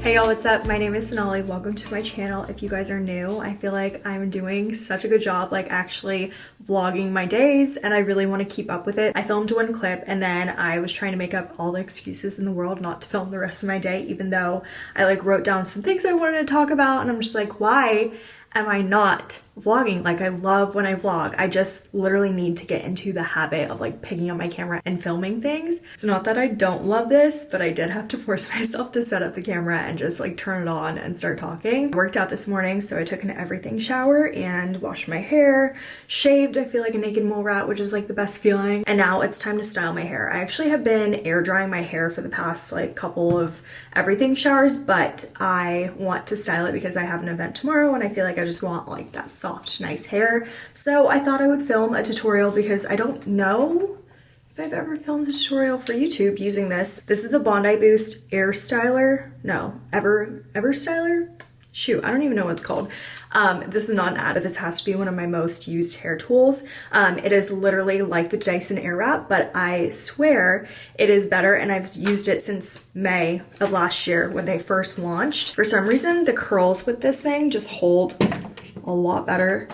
Hey y'all, what's up? My name is Sonali. Welcome to my channel. If you guys are new, I feel like I'm doing such a good job like actually vlogging my days, and I really want to keep up with it. I filmed one clip and then I was trying to make up all the excuses in the world not to film the rest of my day, even though I like wrote down some things I wanted to talk about, and I'm just like, why am I not vlogging? Like, I love when I vlog. I just literally need to get into the habit of like picking up my camera and filming things. So not that I don't love this, but I did have to force myself to set up the camera and just like turn it on and start talking. I worked out this morning, so I took an everything shower and washed my hair, shaved. I feel like a naked mole rat, which is like the best feeling. And now it's time to style my hair. I actually have been air drying my hair for the past like couple of everything showers, but I want to style it because I have an event tomorrow and I feel like I just want like that soft, nice hair. So I thought I would film a tutorial because I don't know if I've ever filmed a tutorial for YouTube using this. This is the Bondi Boost Airstyler. No, Everstyler? Shoot, I don't even know what it's called. This is not an ad. This has to be one of my most used hair tools. It is literally like the Dyson Airwrap, but I swear it is better, and I've used it since May of last year when they first launched. For some reason, the curls with this thing just hold a lot better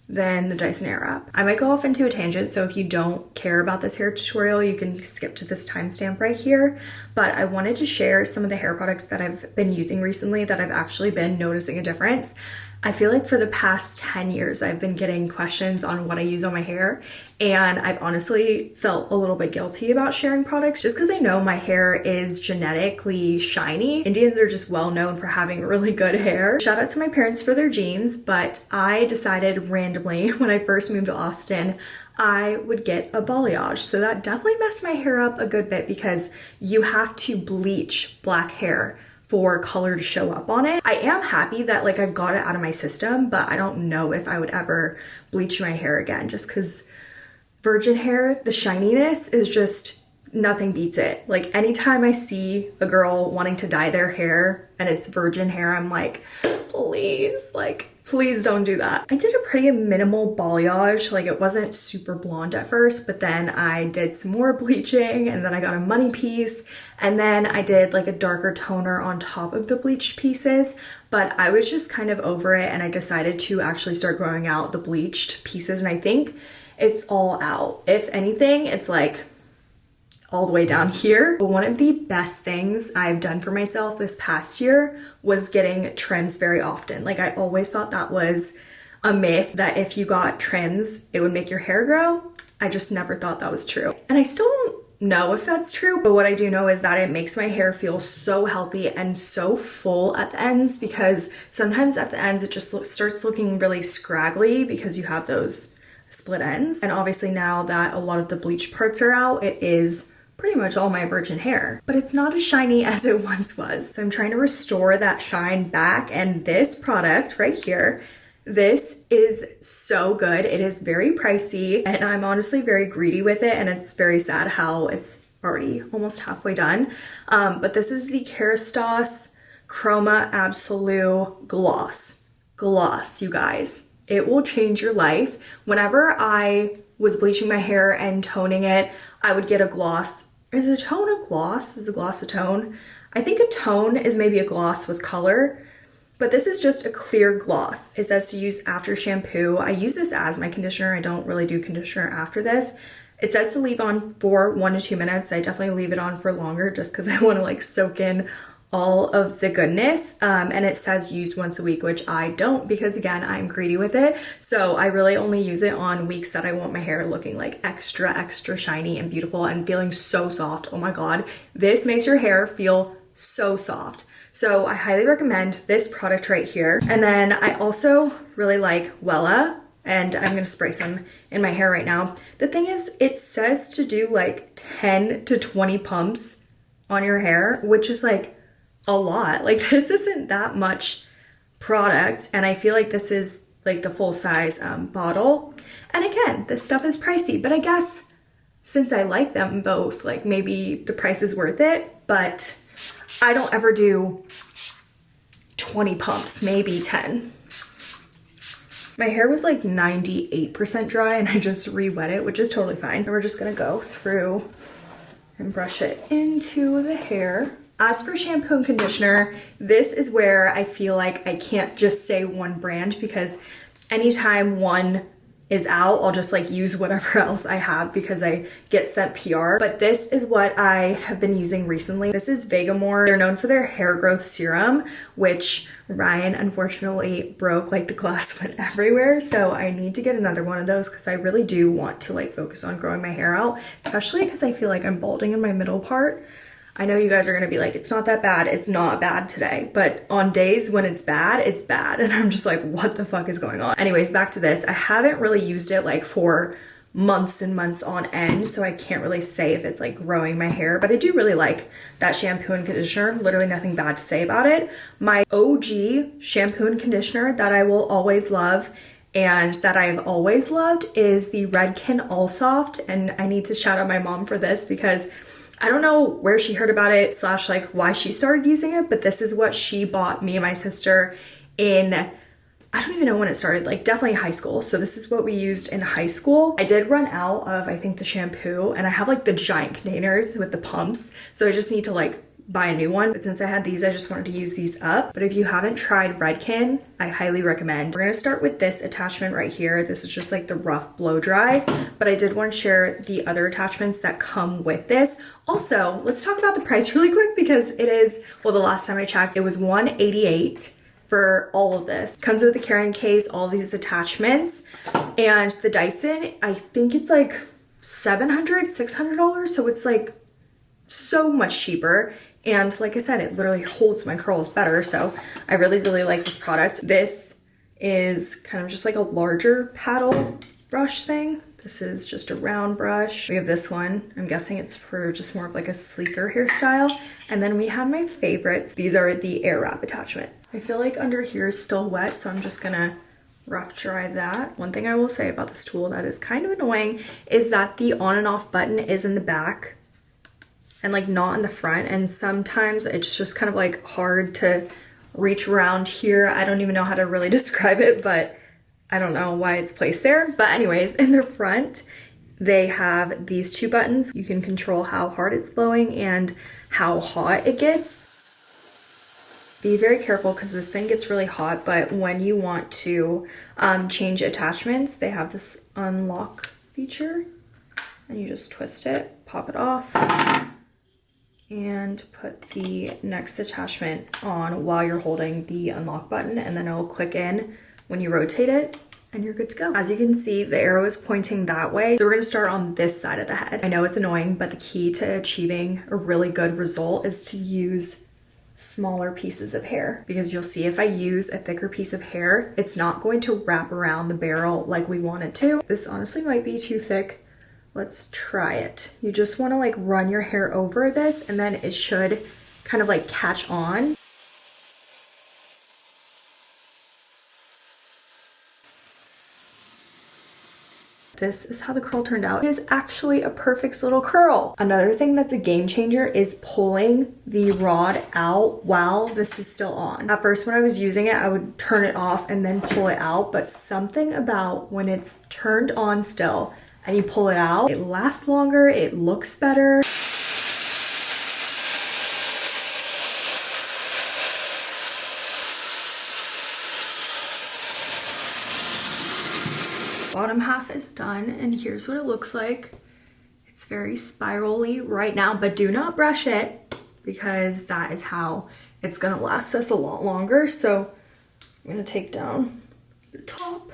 than the Dyson Airwrap. I might go off into a tangent, so if you don't care about this hair tutorial, you can skip to this timestamp right here. But I wanted to share some of the hair products that I've been using recently that I've actually been noticing a difference. I feel like for the past 10 years, I've been getting questions on what I use on my hair, and I've honestly felt a little bit guilty about sharing products just because I know my hair is genetically shiny. Indians are just well known for having really good hair. Shout out to my parents for their genes, but I decided randomly when I first moved to Austin, I would get a balayage. So that definitely messed my hair up a good bit because you have to bleach black hair for color to show up on it. I am happy that like I've got it out of my system, but I don't know if I would ever bleach my hair again just because virgin hair, the shininess is just, nothing beats it. Like anytime I see a girl wanting to dye their hair and it's virgin hair, I'm like, please don't do that. I did a pretty minimal balayage. Like it wasn't super blonde at first, but then I did some more bleaching and then I got a money piece and then I did like a darker toner on top of the bleached pieces, but I was just kind of over it and I decided to actually start growing out the bleached pieces, and I think it's all out. If anything, it's like all the way down here. But one of the best things I've done for myself this past year was getting trims very often. Like I always thought that was a myth that if you got trims, it would make your hair grow. I just never thought that was true. And I still don't know if that's true, but what I do know is that it makes my hair feel so healthy and so full at the ends, because sometimes at the ends it just starts looking really scraggly because you have those split ends. And obviously now that a lot of the bleach parts are out, it is pretty much all my virgin hair, but it's not as shiny as it once was. So I'm trying to restore that shine back, and this product right here, this is so good. It is very pricey and I'm honestly very greedy with it, and it's very sad how it's already almost halfway done. But this is the Kerastase Chroma Absolute Gloss, you guys. It will change your life. Whenever I was bleaching my hair and toning it, I would get a gloss. Is a tone a gloss? Is a gloss a tone? I think a tone is maybe a gloss with color, but this is just a clear gloss. It says to use after shampoo. I use this as my conditioner. I don't really do conditioner after this. It says to leave on for 1 to 2 minutes. I definitely leave it on for longer just because I want to like soak in all of the goodness, and it says used once a week, which I don't, because again, I'm greedy with it. So I really only use it on weeks that I want my hair looking like extra shiny and beautiful and feeling so soft. Oh my God, this makes your hair feel so soft. So I highly recommend this product right here. And then I also really like Wella, and I'm gonna spray some in my hair right now. The thing is, it says to do like 10 to 20 pumps on your hair, which is like a lot. Like this isn't that much product, and I feel like this is like the full size bottle. And again, this stuff is pricey, but I guess since I like them both, like maybe the price is worth it. But I don't ever do 20 pumps, maybe 10. My hair was like 98% dry and I just re-wet it, which is totally fine. And we're just gonna go through and brush it into the hair. As for shampoo and conditioner, this is where I feel like I can't just say one brand, because anytime one is out, I'll just like use whatever else I have because I get sent PR. But this is what I have been using recently. This is Vegamore. They're known for their hair growth serum, which Ryan unfortunately broke, like the glass went everywhere. So I need to get another one of those because I really do want to like focus on growing my hair out, especially because I feel like I'm balding in my middle part. I know you guys are gonna be like, it's not that bad. It's not bad today. But on days when it's bad, it's bad. And I'm just like, what the fuck is going on? Anyways, back to this. I haven't really used it like for months and months on end, so I can't really say if it's like growing my hair, but I do really like that shampoo and conditioner. Literally nothing bad to say about it. My OG shampoo and conditioner that I will always love and that I've always loved is the Redken All Soft. And I need to shout out my mom for this because I don't know where she heard about it / like why she started using it, but this is what she bought me and my sister in, I don't even know when it started, like definitely high school. So this is what we used in high school. I did run out of, I think, the shampoo, and I have like the giant containers with the pumps. So I just need to like buy a new one. But since I had these, I just wanted to use these up. But if you haven't tried Redken, I highly recommend. We're gonna start with this attachment right here. This is just like the rough blow dry, but I did want to share the other attachments that come with this. Also, let's talk about the price really quick because it is, well, the last time I checked, it was $188 for all of this. Comes with a carrying case, all these attachments, and the Dyson, I think it's like $700, $600, so it's like so much cheaper. And like I said, it literally holds my curls better. So I really, really like this product. This is kind of just like a larger paddle brush thing. This is just a round brush. We have this one. I'm guessing it's for just more of like a sleeker hairstyle. And then we have my favorites. These are the Air Wrap attachments. I feel like under here is still wet, so I'm just gonna rough dry that. One thing I will say about this tool that is kind of annoying is that the on and off button is in the back and like not in the front, and sometimes it's just kind of like hard to reach around here. I don't even know how to really describe it, but I don't know why it's placed there. But anyways, in the front, they have these two buttons. You can control how hard it's blowing and how hot it gets. Be very careful because this thing gets really hot, but when you want to change attachments, they have this unlock feature, and you just twist it, pop it off, and put the next attachment on while you're holding the unlock button, and then it'll click in when you rotate it, and you're good to go. As you can see, the arrow is pointing that way. So we're gonna start on this side of the head. I know it's annoying, but the key to achieving a really good result is to use smaller pieces of hair, because you'll see if I use a thicker piece of hair, it's not going to wrap around the barrel like we want it to. This honestly might be too thick. Let's try it. You just want to like run your hair over this, and then it should kind of like catch on. This is how the curl turned out. It is actually a perfect little curl. Another thing that's a game changer is pulling the rod out while this is still on. At first when I was using it, I would turn it off and then pull it out, but something about when it's turned on still and you pull it out, it lasts longer, it looks better. Bottom half is done, and here's what it looks like. It's very spirally right now, but do not brush it because that is how it's gonna last us a lot longer. So I'm gonna take down the top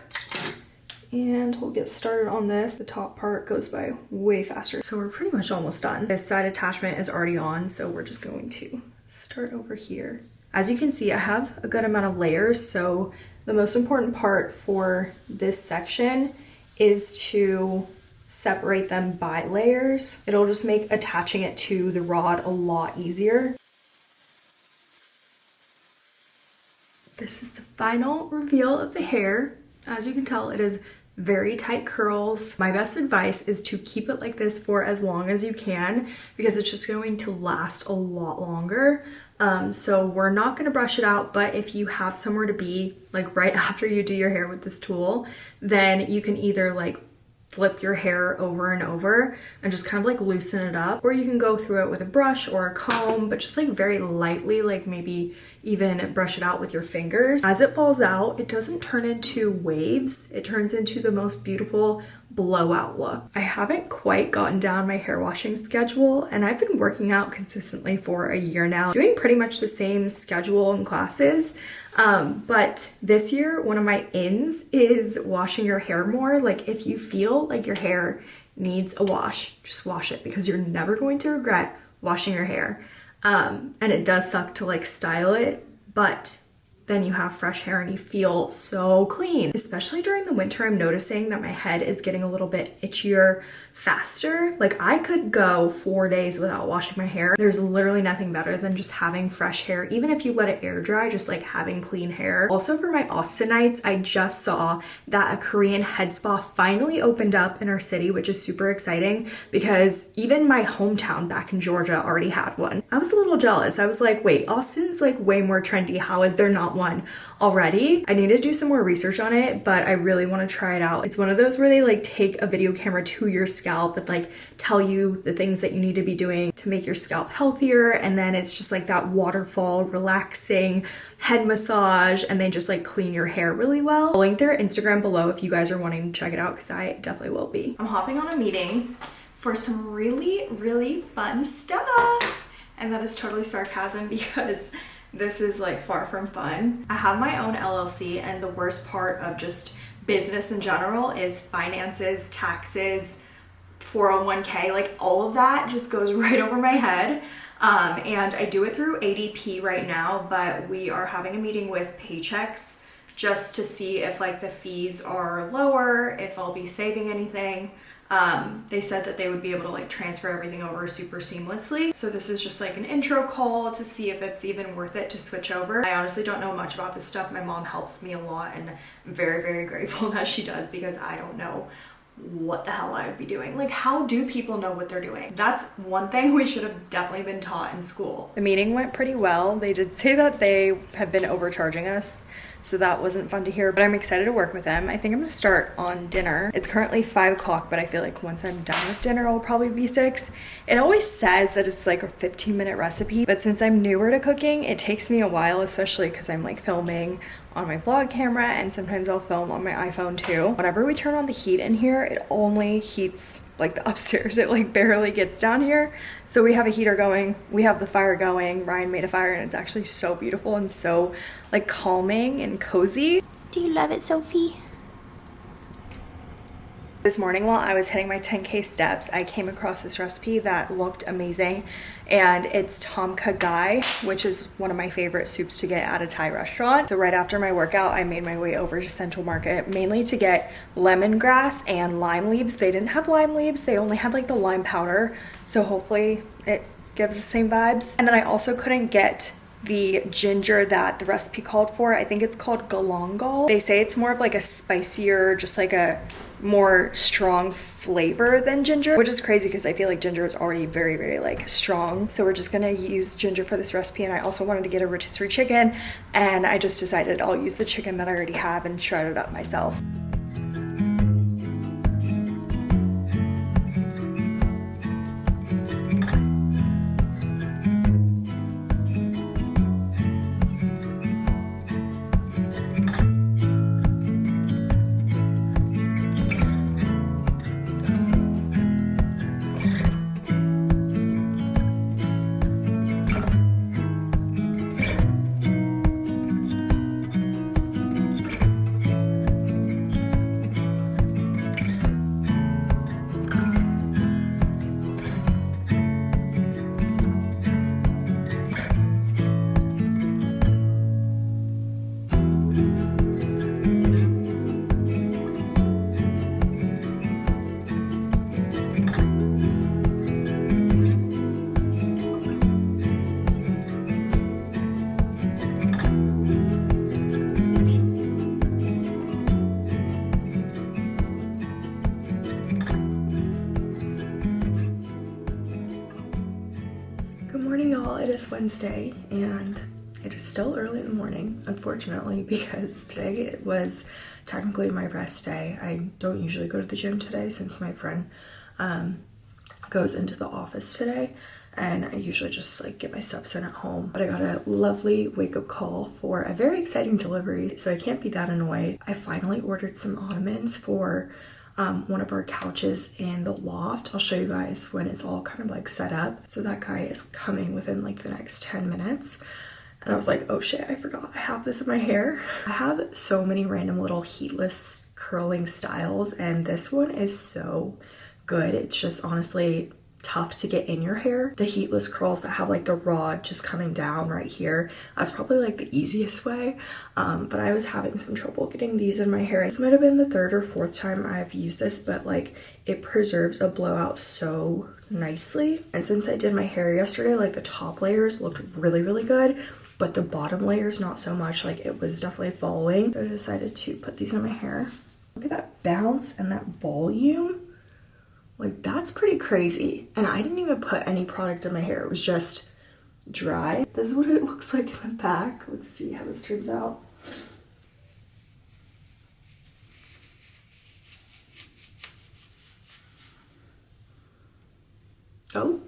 and we'll get started on this. The top part goes by way faster. So we're pretty much almost done. This side attachment is already on, so we're just going to start over here. As you can see, I have a good amount of layers, so the most important part for this section is to separate them by layers. It'll just make attaching it to the rod a lot easier. This is the final reveal of the hair. As you can tell, it is very tight curls. My best advice is to keep it like this for as long as you can because it's just going to last a lot longer. So we're not gonna brush it out, but if you have somewhere to be like right after you do your hair with this tool, then you can either like flip your hair over and over and just kind of like loosen it up. Or you can go through it with a brush or a comb, but just like very lightly, like maybe even brush it out with your fingers. As it falls out, it doesn't turn into waves. It turns into the most beautiful blowout look. I haven't quite gotten down my hair washing schedule, and I've been working out consistently for a year now, doing pretty much the same schedule and classes. But this year, one of my ins is washing your hair more. Like if you feel like your hair needs a wash, just wash it, because you're never going to regret washing your hair. And it does suck to like style it, but then you have fresh hair and you feel so clean. Especially during the winter, I'm noticing that my head is getting a little bit itchier faster. Like I could go 4 days without washing my hair. There's literally nothing better than just having fresh hair, even if you let it air dry, just like having clean hair. Also for my Austinites, I just saw that a Korean head spa finally opened up in our city, which is super exciting because even my hometown back in Georgia already had one. I was a little jealous. I was like, wait, Austin's like way more trendy. How is there not one already? I need to do some more research on it, but I really want to try it out. It's one of those where they like take a video camera to your scalp and like tell you the things that you need to be doing to make your scalp healthier, and then it's just like that waterfall relaxing head massage, and they just like clean your hair really well. I'll link their Instagram below if you guys are wanting to check it out, because I definitely will be. I'm hopping on a meeting for some really fun stuff, and that is totally sarcasm because this is like far from fun. I have my own LLC, and the worst part of just business in general is finances, taxes, 401k, like all of that just goes right over my head. And I do it through ADP right now, but we are having a meeting with Paychecks just to see if like the fees are lower, if I'll be saving anything. They said that they would be able to like transfer everything over super seamlessly. So this is just like an intro call to see if it's even worth it to switch over. I honestly don't know much about this stuff. My mom helps me a lot, and I'm very grateful that she does, because I don't know what the hell I would be doing. Like, how do people know what they're doing? That's one thing we should have definitely been taught in school. The meeting went pretty well. They did say that they have been overcharging us, so that wasn't fun to hear, but I'm excited to work with them. I think I'm gonna start on dinner. It's currently 5 o'clock, but I feel like once I'm done with dinner, it'll probably be 6. It always says that it's like a 15-minute recipe, but since I'm newer to cooking, it takes me a while, especially because I'm like filming on my vlog camera, and sometimes I'll film on my iPhone too. Whenever we turn on the heat in here, it only heats like the upstairs. It like barely gets down here. So we have a heater going, we have the fire going. Ryan made a fire, and it's actually so beautiful and so like calming and cozy. Do you love it, Sophie? This morning while I was hitting my 10K steps, I came across this recipe that looked amazing, and it's tom kha gai, which is one of my favorite soups to get at a Thai restaurant. So right after my workout, I made my way over to Central Market, mainly to get lemongrass and lime leaves. They didn't have lime leaves, they only had like the lime powder, so hopefully it gives the same vibes. And then I also couldn't get the ginger that the recipe called for. I think it's called galangal. They say it's more of like a spicier, just like a more strong flavor than ginger, which is crazy because I feel like ginger is already very like strong. So we're just gonna use ginger for this recipe. And I also wanted to get a rotisserie chicken, and I just decided I'll use the chicken that I already have and shred it up myself. Good morning, y'all. It is Wednesday, and It is still early in the morning, unfortunately, because today it was technically my rest day. I don't usually go to the gym today since my friend goes into the office today, and I usually just like get my steps in at home. But I got a lovely wake-up call for a very exciting delivery, so I can't be that annoyed. I finally ordered some ottomans for one of our couches in the loft. I'll show you guys when it's all kind of like set up. So that guy is coming within like the next 10 minutes. And I was like, oh shit, I forgot I have this in my hair. I have so many random little heatless curling styles, and this one is so good. It's just honestly tough to get in your hair. The heatless curls that have like the rod just coming down right here, that's probably like the easiest way. But I was having some trouble getting these in my hair. This might have been the third or fourth time I've used this, but like it preserves a blowout so nicely. And since I did my hair yesterday, like the top layers looked really, really good, but the bottom layers not so much. Like it was definitely following. So I decided to put these in my hair. Look at that bounce and that volume. Like that's pretty crazy. And I didn't even put any product in my hair. It was just dry. This is what it looks like in the back. Let's see how this turns out. Oh.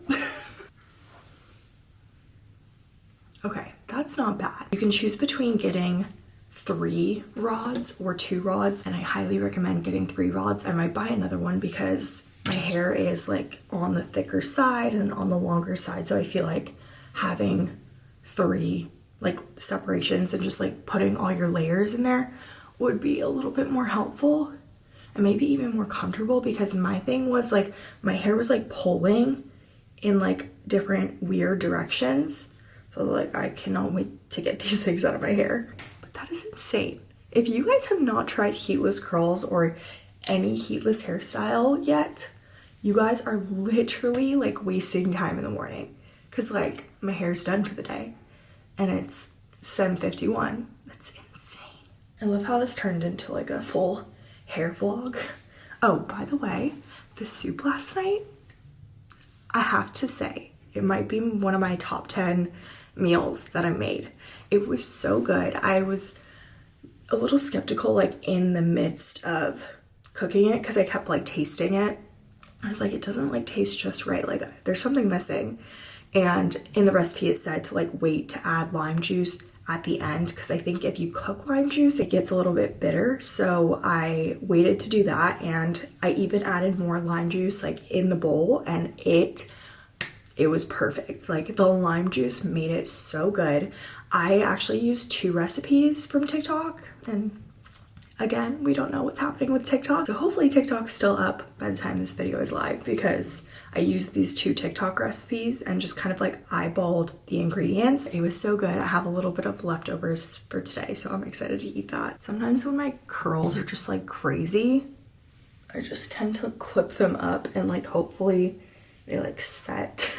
Okay, that's not bad. You can choose between getting 3 rods or 2 rods, and I highly recommend getting 3 rods. I might buy another one because my hair is like on the thicker side and on the longer side, so I feel like having 3 like separations and just like putting all your layers in there would be a little bit more helpful and maybe even more comfortable, because my thing was like my hair was like pulling in like different weird directions. So like I cannot wait to get these things out of my hair. But that is insane. If you guys have not tried heatless curls or any heatless hairstyle yet, you guys are literally like wasting time in the morning, because like my hair's done for the day and it's 7:51. That's insane. I love how this turned into like a full hair vlog. Oh, by the way, the soup last night, I have to say, it might be one of my top 10 meals that I made. It was so good. I was a little skeptical like in the midst of cooking it, because I kept like tasting it. I was like, it doesn't like taste just right. Like there's something missing. And in the recipe it said to like wait to add lime juice at the end, because I think if you cook lime juice it gets a little bit bitter. So I waited to do that, and I even added more lime juice like in the bowl, and it was perfect. Like the lime juice made it so good. I actually used 2 recipes from TikTok, and again, we don't know what's happening with TikTok. So hopefully TikTok's still up by the time this video is live, because I used these 2 TikTok recipes and just kind of like eyeballed the ingredients. It was so good. I have a little bit of leftovers for today, so I'm excited to eat that. Sometimes when my curls are just like crazy, I just tend to clip them up and like hopefully they like set.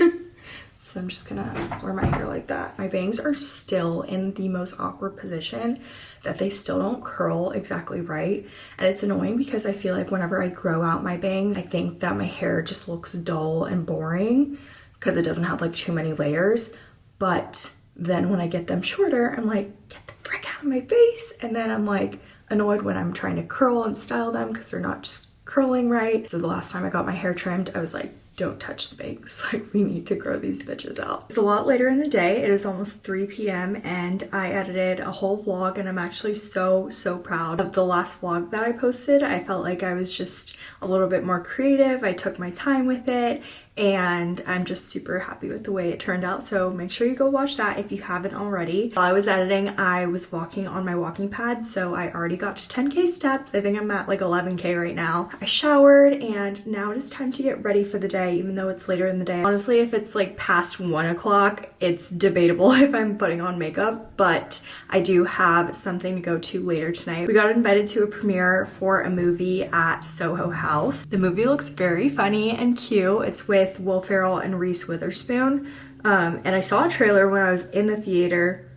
So I'm just gonna wear my hair like that. My bangs are still in the most awkward position, that they still don't curl exactly right. And it's annoying because I feel like whenever I grow out my bangs, I think that my hair just looks dull and boring because it doesn't have like too many layers. But then when I get them shorter, I'm like, get the frick out of my face. And then I'm like annoyed when I'm trying to curl and style them because they're not just curling right. So the last time I got my hair trimmed, I was like, don't touch the bangs. Like we need to grow these bitches out. It's a lot later in the day. It is almost 3 p.m. and I edited a whole vlog, and I'm actually so proud of the last vlog that I posted. I felt like I was just a little bit more creative. I took my time with it, and I'm just super happy with the way it turned out. So make sure you go watch that if you haven't already. While I was editing, I was walking on my walking pad, so I already got to 10k steps. I think I'm at like 11k right now. I showered, and now it is time to get ready for the day, even though it's later in the day. Honestly, if it's like past 1 o'clock, it's debatable if I'm putting on makeup, but I do have something to go to later tonight. We got invited to a premiere for a movie at Soho House. The movie looks very funny and cute. It's with Will Ferrell and Reese Witherspoon. And I saw a trailer when I was in the theater,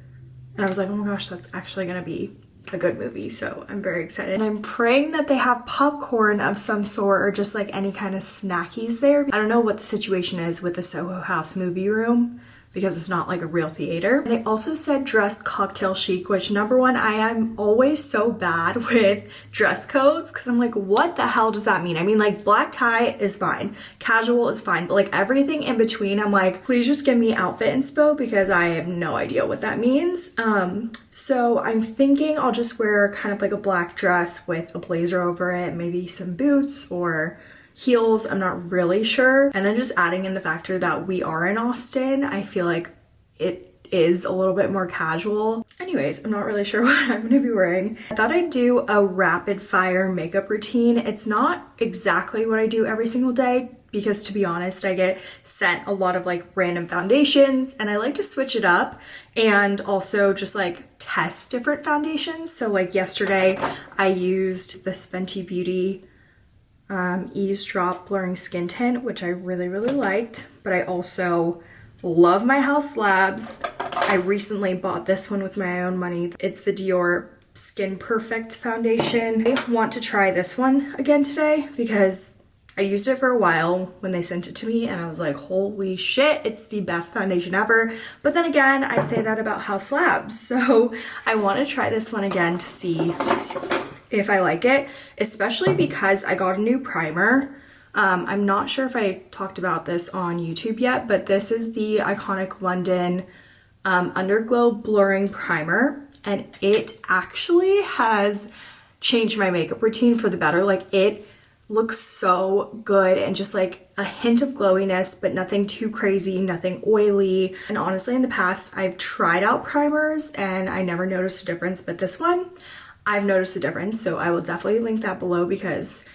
and I was like, oh my gosh, that's actually gonna be a good movie. So I'm very excited. And I'm praying that they have popcorn of some sort, or just like any kind of snackies there. I don't know what the situation is with the Soho House movie room because it's not like a real theater. And they also said dress cocktail chic, which number one, I am always so bad with dress codes because I'm like, what the hell does that mean? I mean, like black tie is fine, casual is fine, but like everything in between, I'm like, please just give me outfit inspo because I have no idea what that means. So I'm thinking I'll just wear kind of like a black dress with a blazer over it, maybe some boots or heels, I'm not really sure. And then just adding in the factor that we are in Austin, I feel like it is a little bit more casual. Anyways, I'm not really sure what I'm gonna be wearing. I thought I'd do a rapid fire makeup routine. It's not exactly what I do every single day because, to be honest, I get sent a lot of like random foundations and I like to switch it up and also just like test different foundations. So like yesterday I used this Fenty Beauty Eavesdrop blurring skin tint, which I really liked, but I also love my House Labs. I recently bought this one with my own money. It's the Dior Skin Perfect foundation. I want to try this one again today because I used it for a while when they sent it to me and I was like, holy shit, it's the best foundation ever. But then again, I say that about House Labs, so I want to try this one again to see if I like it, especially because I got a new primer. I'm not sure if I talked about this on YouTube yet, but this is the Iconic London Underglow Blurring Primer, and it actually has changed my makeup routine for the better. Like, it looks so good and just like a hint of glowiness, but nothing too crazy, nothing oily. And honestly, in the past, I've tried out primers and I never noticed a difference, but this one, I've noticed a difference, so I will definitely link that below because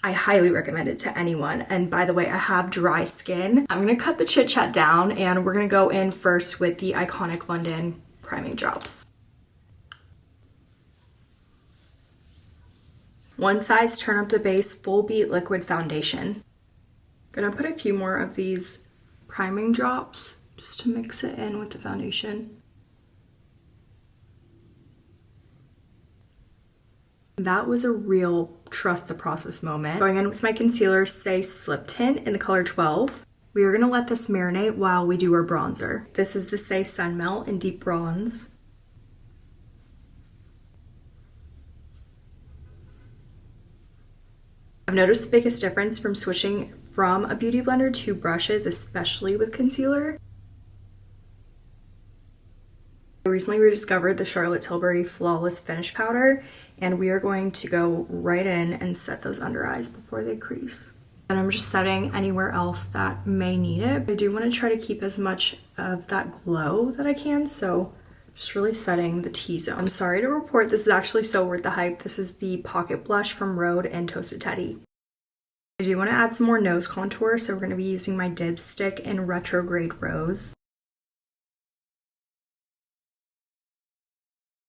I highly recommend it to anyone. And by the way, I have dry skin. I'm gonna cut the chit chat down and we're gonna go in first with the Iconic London priming drops. One size turn up to base full beat liquid foundation. Gonna put a few more of these priming drops just to mix it in with the foundation. That was a real trust the process moment. Going in with my concealer, Say Slip Tint in the color 12. We are gonna let this marinate while we do our bronzer. This is the Say Sun Melt in Deep Bronze. I've noticed the biggest difference from switching from a beauty blender to brushes, especially with concealer. I recently rediscovered the Charlotte Tilbury Flawless Finish Powder, and we are going to go right in and set those under eyes before they crease. And I'm just setting anywhere else that may need it. I do want to try to keep as much of that glow that I can, so just really setting the T-zone. I'm sorry to report, this is actually so worth the hype. This is the Pocket Blush from Rhode and Toasted Teddy. I do want to add some more nose contour, so we're going to be using my Dib Stick in Retrograde Rose.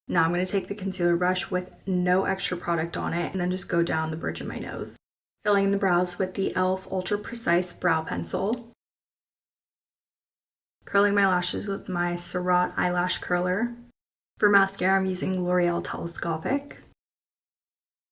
Now I'm going to take the concealer brush with no extra product on it and then just go down the bridge of my nose. Filling in the brows with the e.l.f. Ultra Precise Brow Pencil. Curling my lashes with my Surratt Eyelash Curler. For mascara, I'm using L'Oreal Telescopic.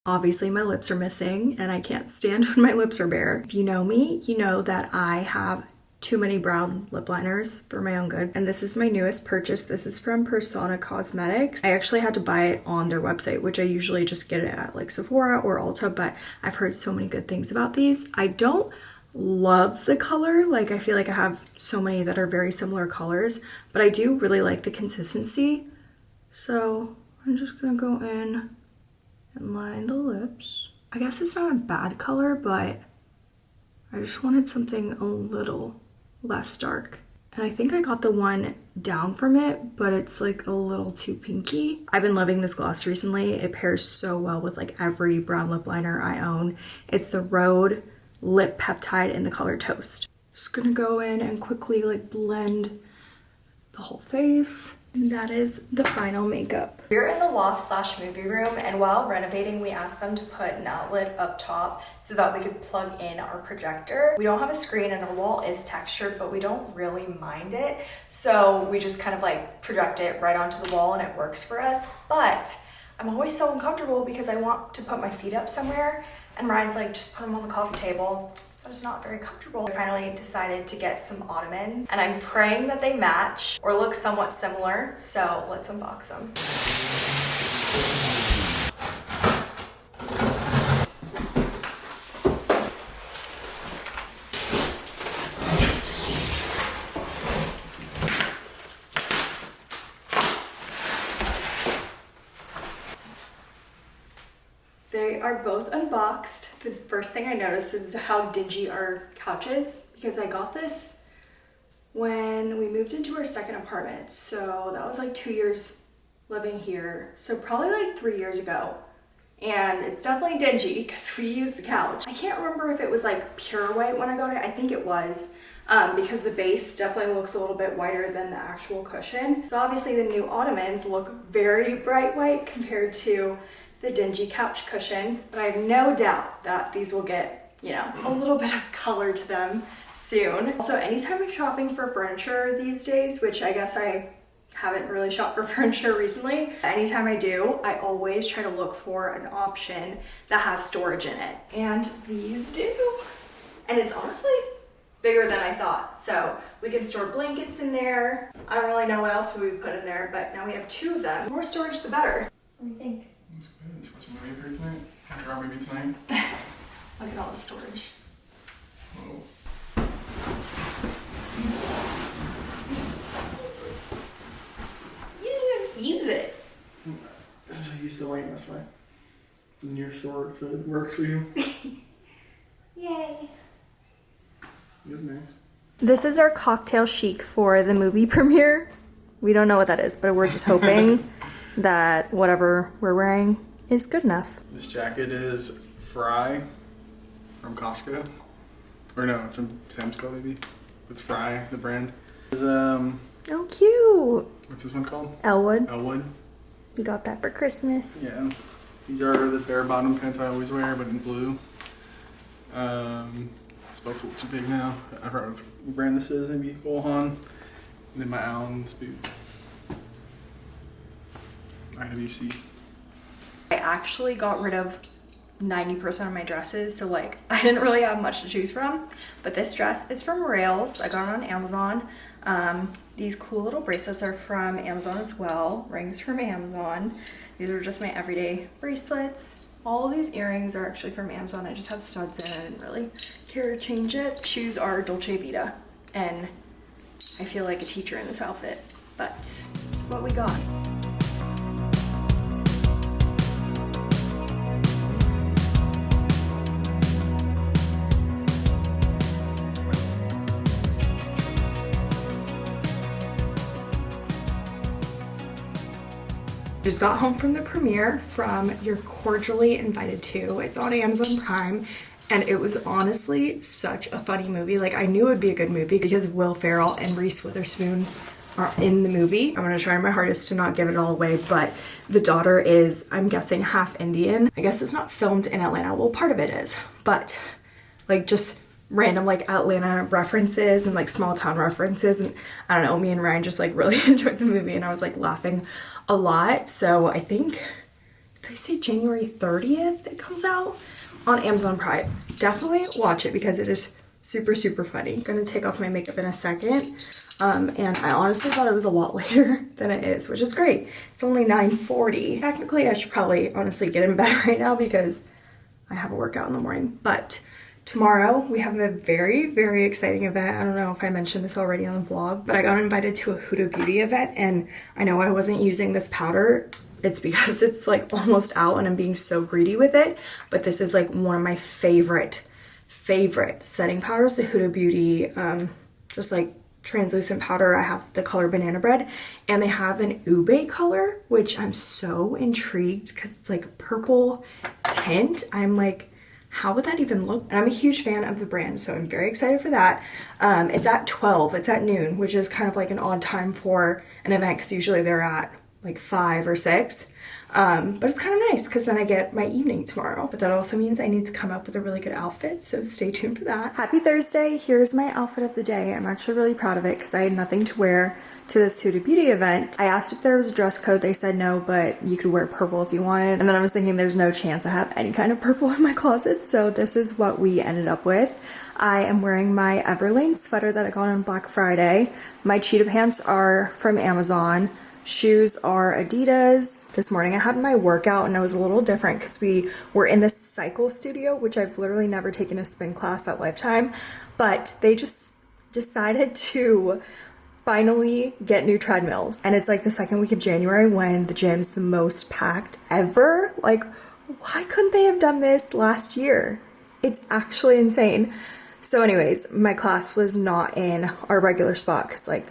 Obviously, my lips are missing and I can't stand when my lips are bare. If you know me, you know that I have too many brown lip liners for my own good. And this is my newest purchase. This is from Persona Cosmetics. I actually had to buy it on their website, which I usually just get it at like Sephora or Ulta, but I've heard so many good things about these. I don't love the color. Like, I feel like I have so many that are very similar colors, but I do really like the consistency. So I'm just gonna go in and line the lips. I guess it's not a bad color, but I just wanted something a little less dark. And I think I got the one down from it, but it's like a little too pinky. I've been loving this gloss recently. It pairs so well with like every brown lip liner I own. It's the Rhode Lip Peptide in the color Toast. Just gonna go in and quickly like blend the whole face. And that is the final makeup. We're in the loft/movie room, and while renovating, we asked them to put an outlet up top so that we could plug in our projector. We don't have a screen and our wall is textured, but we don't really mind it. So we just kind of like project it right onto the wall and it works for us. But I'm always so uncomfortable because I want to put my feet up somewhere and Ryan's like, just put them on the coffee table. but it's not very comfortable. I finally decided to get some ottomans, and I'm praying that they match or look somewhat similar, so let's unbox them. They are both unboxed. The first thing I noticed is how dingy our couch is, because I got this when we moved into our second apartment. So that was like 2 years living here. So probably like 3 years ago. And it's definitely dingy because we used the couch. I can't remember if it was like pure white when I got it. I think it was, because the base definitely looks a little bit whiter than the actual cushion. So obviously the new ottomans look very bright white compared to the dingy couch cushion, but I have no doubt that these will get, you know, a little bit of color to them soon. Also, anytime I'm shopping for furniture these days, which I guess I haven't really shopped for furniture recently, anytime I do, I always try to look for an option that has storage in it. And these do. And it's honestly bigger than I thought. So we can store blankets in there. I don't really know what else we would put in there, but now we have 2 of them. The more storage, the better. What do you think? Looks good. You watch a movie here tonight? Can I movie tonight? Look at all the storage. Oh. You didn't even use it. Especially used to lighting this way. In your store, so it works for you. Yay. You look nice. This is our cocktail chic for the movie premiere. We don't know what that is, but we're just hoping that whatever we're wearing is good enough. This jacket is Fry from Costco. Or no, from Sam's Club maybe. It's Fry, the brand. It's, Oh, cute. what's this one called? Elwood. Elwood. We got that for Christmas. Yeah. These are the bare bottom pants I always wear, but in blue. This belt's a little too big now. I forgot what brand this is, maybe Woolhan. And then my Allen's boots. IWC. I actually got rid of 90% of my dresses, so like I didn't really have much to choose from. But this dress is from Rails. I got it on Amazon. These cool little bracelets are from Amazon as well. Rings from Amazon. These are just my everyday bracelets. All these earrings are actually from Amazon. I just have studs in. I didn't really care to change it. Shoes are Dolce Vita, and I feel like a teacher in this outfit, but it's what we got. Just got home from the premiere from You're Cordially Invited To. It's on Amazon Prime, and it was honestly such a funny movie. Like, I knew it would be a good movie because Will Ferrell and Reese Witherspoon are in the movie. I'm gonna try my hardest to not give it all away, but the daughter is, I'm guessing, half Indian. I guess it's not filmed in Atlanta. Well, part of it is, but like just random like Atlanta references and like small town references, and I don't know, me and Ryan just like really enjoyed the movie, and I was like laughing a lot. So I think, did I say January 30th it comes out on Amazon Prime? Definitely watch it because it is super, super funny. I'm gonna take off my makeup in a second. And I honestly thought it was a lot later than it is, which is great. It's only 9:40. Technically, I should probably honestly get in bed right now because I have a workout in the morning. But tomorrow we have a very, very exciting event. I don't know if I mentioned this already on the vlog, but I got invited to a Huda Beauty event, and I know I wasn't using this powder. It's because it's like almost out and I'm being so greedy with it. But this is like one of my favorite setting powders, the Huda Beauty, just like translucent powder. I have the color Banana Bread, and they have an ube color, which I'm so intrigued because it's like a purple tint. I'm like, how would that even look? And I'm a huge fan of the brand, so I'm very excited for that. It's at 12, it's at noon, which is kind of like an odd time for an event because usually they're at like 5 or 6. But it's kind of nice because then I get my evening tomorrow. But that also means I need to come up with a really good outfit, so stay tuned for that. Happy Thursday. Here's my outfit of the day. I'm actually really proud of it because I had nothing to wear to this Huda Beauty event. I asked if there was a dress code. They said no, but you could wear purple if you wanted. And then I was thinking there's no chance I have any kind of purple in my closet, so this is what we ended up with. I am wearing my Everlane sweater that I got on Black Friday. My cheetah pants are from Amazon. Shoes are Adidas. This morning I had my workout and it was a little different because we were in this cycle studio, which I've literally never taken a spin class at Lifetime, but they just decided to finally get new treadmills. And it's like the second week of January when the gym's the most packed ever. Like, why couldn't they have done this last year? It's actually insane. So anyways, my class was not in our regular spot because like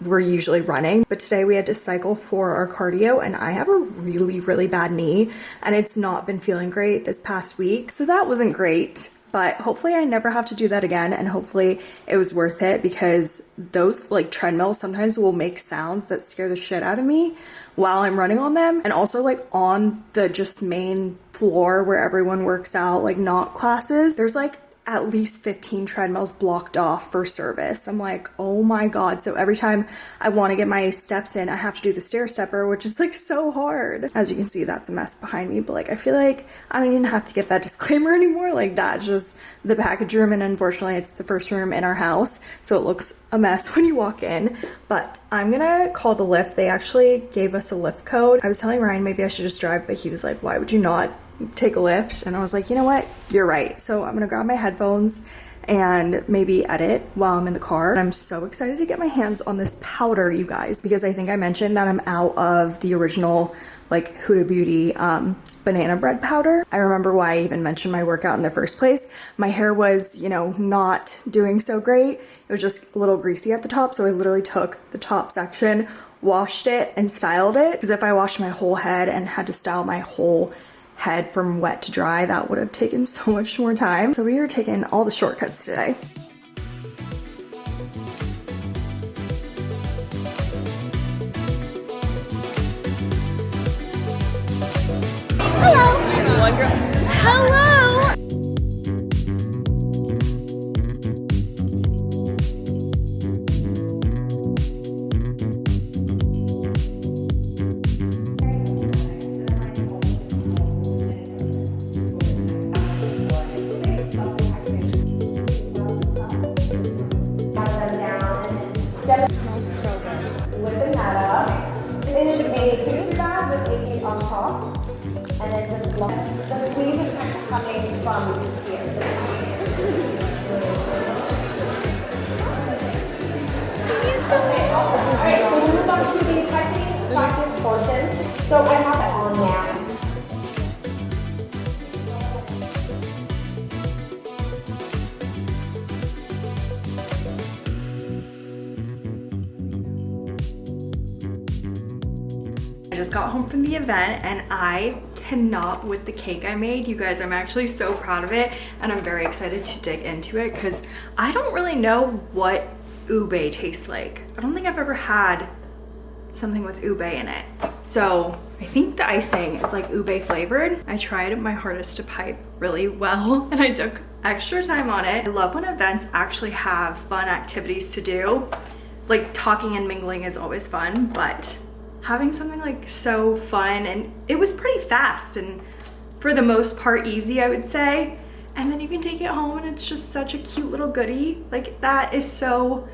we're usually running, but today we had to cycle for our cardio and I have a really bad knee and it's not been feeling great this past week. So that wasn't great, but hopefully I never have to do that again and hopefully it was worth it because those like treadmills sometimes will make sounds that scare the shit out of me while I'm running on them. And also like on the just main floor where everyone works out, like not classes, there's like at least 15 treadmills blocked off for service. I'm like, oh my God. So every time I want to get my steps in, I have to do the stair stepper, which is like so hard. As you can see, that's a mess behind me, but like, I feel like I don't even have to give that disclaimer anymore. Like that's just the package room. And unfortunately it's the first room in our house. So it looks a mess when you walk in, but I'm gonna call the Lyft. They actually gave us a Lyft code. I was telling Ryan, maybe I should just drive, but he was like, why would you not take a Lyft? And I was like, you know what, you're right. So I'm gonna grab my headphones and maybe edit while I'm in the car. I'm so excited to get my hands on this powder, you guys, because I think I mentioned that I'm out of the original like Huda Beauty banana bread powder. I remember why I even mentioned my workout in the first place. My hair was, you know, not doing so great. It was just a little greasy at the top, so I literally took the top section, washed it and styled it, because if I washed my whole head and had to style my whole head from wet to dry, that would have taken so much more time. So we are taking all the shortcuts today. Hello. One girl. Hello. On top, and then just lock. The sleeve is kind of coming from here. Okay, awesome. All right, so we move on to the technique practice portion. So I have it on now. I just got home from the event and I cannot with the cake I made. You guys, I'm actually so proud of it and I'm very excited to dig into it because I don't really know what ube tastes like. I don't think I've ever had something with ube in it. So I think the icing is like ube flavored. I tried my hardest to pipe really well and I took extra time on it. I love when events actually have fun activities to do. Like talking and mingling is always fun, but having something like so fun, and it was pretty fast and for the most part easy, I would say. And then you can take it home and it's just such a cute little goodie. Like that is so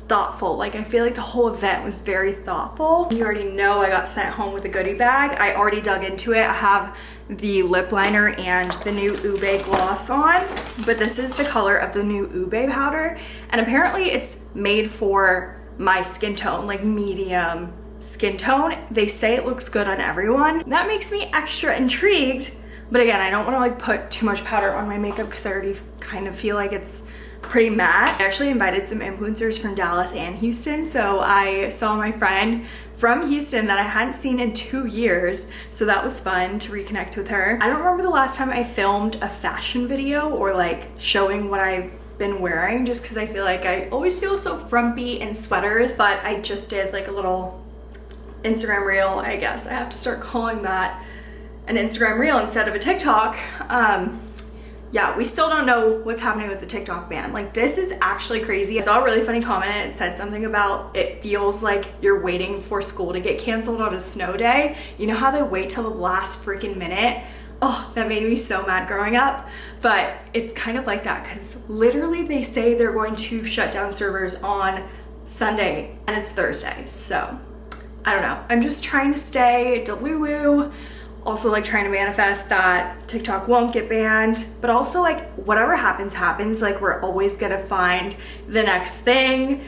thoughtful. Like I feel like the whole event was very thoughtful. You already know I got sent home with a goodie bag. I already dug into it. I have the lip liner and the new ube gloss on, but this is the color of the new ube powder. And apparently it's made for my skin tone, like medium skin tone. They say it looks good on everyone. That makes me extra intrigued. But again, I don't want to like put too much powder on my makeup because I already kind of feel like it's pretty matte. I actually invited some influencers from Dallas and Houston. So I saw my friend from Houston that I hadn't seen in 2 years. So that was fun to reconnect with her. I don't remember the last time I filmed a fashion video or like showing what I've been wearing, just because I feel like I always feel so frumpy in sweaters. But I just did like a little Instagram reel, I guess I have to start calling that an Instagram reel instead of a TikTok. Yeah, we still don't know what's happening with the TikTok ban. Like, this is actually crazy. I saw a really funny comment. It said something about it feels like you're waiting for school to get canceled on a snow day. You know how they wait till the last freaking minute? Oh, that made me so mad growing up. But it's kind of like that, because literally they say they're going to shut down servers on Sunday and it's Thursday. So I don't know. I'm just trying to stay delulu. Also, like, trying to manifest that TikTok won't get banned, but also, like, whatever happens, happens. Like, we're always gonna find the next thing.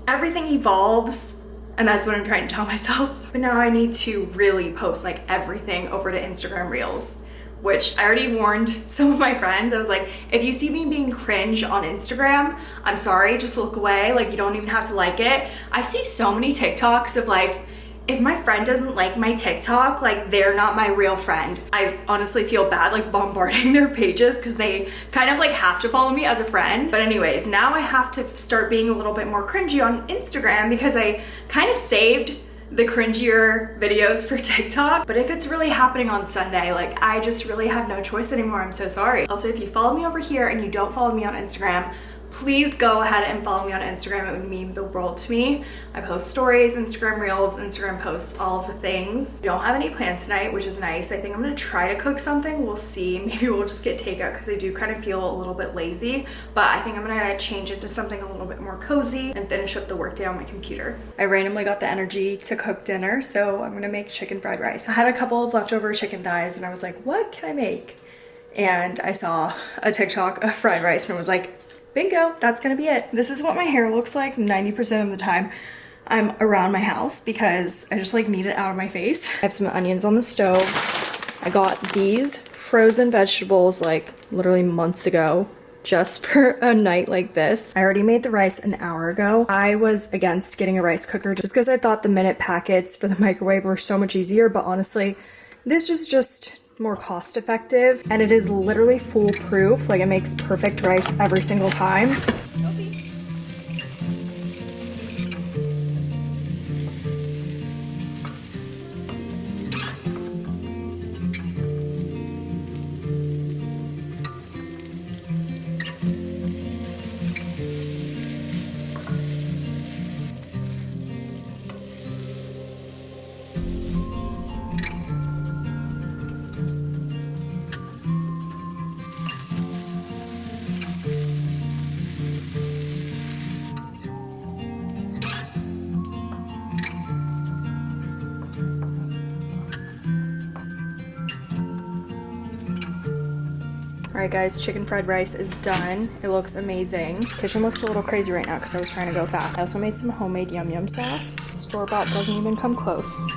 Everything evolves, and that's what I'm trying to tell myself. But now I need to really post, like, everything over to Instagram Reels, which I already warned some of my friends. I was like, if you see me being cringe on Instagram, I'm sorry, just look away. Like, you don't even have to like it. I see so many TikToks of, like, if my friend doesn't like my TikTok, like, they're not my real friend. I honestly feel bad, like, bombarding their pages because they kind of, like, have to follow me as a friend. But anyways, now I have to start being a little bit more cringy on Instagram because I kind of saved the cringier videos for TikTok. But if it's really happening on Sunday, like, I just really have no choice anymore. I'm so sorry. Also, if you follow me over here and you don't follow me on Instagram, please go ahead and follow me on Instagram. It would mean the world to me. I post stories, Instagram Reels, Instagram posts, all of the things. I don't have any plans tonight, which is nice. I think I'm gonna try to cook something. We'll see. Maybe we'll just get takeout because I do kind of feel a little bit lazy. But I think I'm gonna change it to something a little bit more cozy and finish up the workday on my computer. I randomly got the energy to cook dinner, so I'm gonna make chicken fried rice. I had a couple of leftover chicken thighs and I was like, what can I make? And I saw a TikTok of fried rice and I was like, bingo, that's gonna be it. This is what my hair looks like 90% of the time I'm around my house because I just, like, need it out of my face. I have some onions on the stove. I got these frozen vegetables, like, literally months ago just for a night like this. I already made the rice an hour ago. I was against getting a rice cooker just because I thought the minute packets for the microwave were so much easier, but honestly, this is just more cost effective and it is literally foolproof. Like, it makes perfect rice every single time. All right, guys, chicken fried rice is done. It looks amazing. Kitchen looks a little crazy right now because I was trying to go fast. I also made some homemade yum yum sauce. Store-bought doesn't even come close.